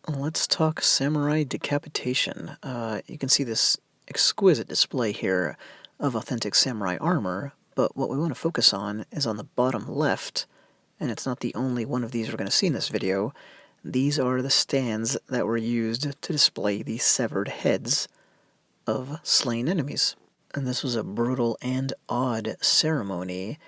Let's talk samurai decapitation. You can see this exquisite display here of authentic samurai armor, but what we want to focus on is on the bottom left, and it's not the only one of these we're going to see in this video. These are the stands that were used to display the severed heads of slain enemies. And this was a brutal and odd ceremony.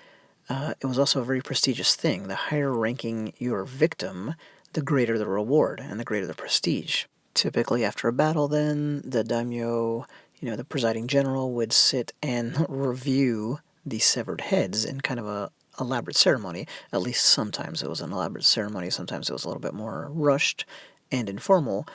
It was also a very prestigious thing. The higher ranking your victim, the greater the reward and the greater the prestige. Typically after a battle then, the daimyo, the presiding general, would sit and review the severed heads in kind of a elaborate ceremony. At least sometimes it was an elaborate ceremony, sometimes it was a little bit more rushed and informal,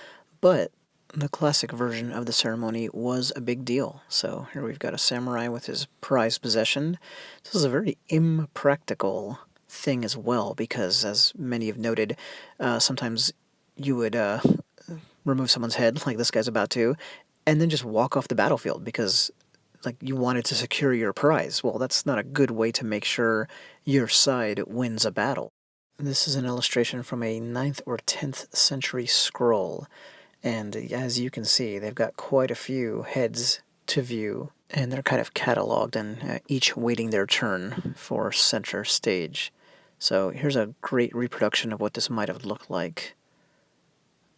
but the classic version of the ceremony was a big deal. So here we've got a samurai with his prized possession. This is a very impractical thing as well, because as many have noted, sometimes you would remove someone's head, like this guy's about to, and then just walk off the battlefield because you wanted to secure your prize. Well, that's not a good way to make sure your side wins a battle. This is an illustration from a 9th or 10th century scroll. And as you can see, they've got quite a few heads to view, and they're kind of cataloged and each waiting their turn for center stage. So here's a great reproduction of what this might have looked like.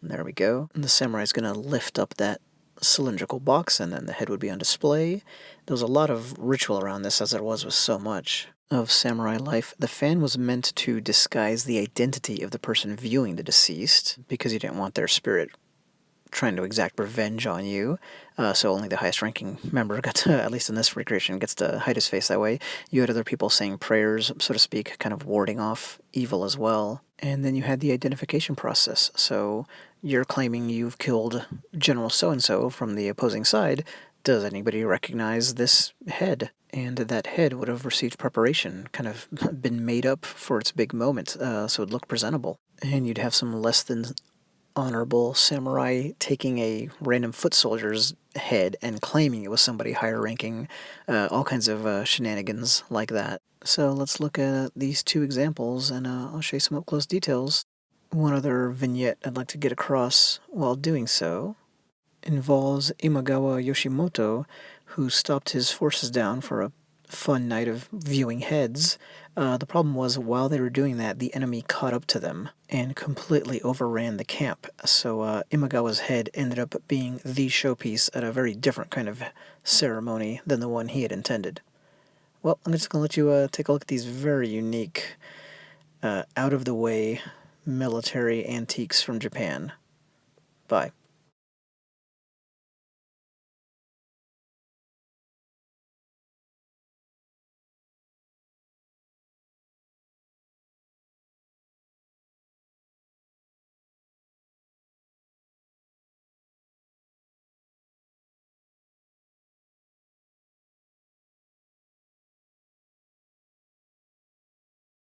There we go. And the samurai's going to lift up that cylindrical box, and then the head would be on display. There was a lot of ritual around this, as there was with so much of samurai life. The fan was meant to disguise the identity of the person viewing the deceased, because you didn't want their spirit trying to exact revenge on you, so only the highest ranking member got to, at least in this recreation, gets to hide his face that way. You had other people saying prayers, so to speak, kind of warding off evil as well. And then you had the identification process, so you're claiming you've killed General so-and-so from the opposing side. Does anybody recognize this head? And that head would have received preparation, kind of been made up for its big moment, so it'd look presentable. And you'd have some less than honorable samurai taking a random foot soldier's head and claiming it was somebody higher ranking, all kinds of shenanigans like that. So let's look at these two examples, and I'll show you some up-close details. One other vignette I'd like to get across while doing so involves Imagawa Yoshimoto, who stopped his forces down for a fun night of viewing heads. The problem was, while they were doing that, the enemy caught up to them and completely overran the camp. So Imagawa's head ended up being the showpiece at a very different kind of ceremony than the one he had intended. Well, I'm just going to let you take a look at these very unique, out-of-the-way military antiques from Japan. Bye.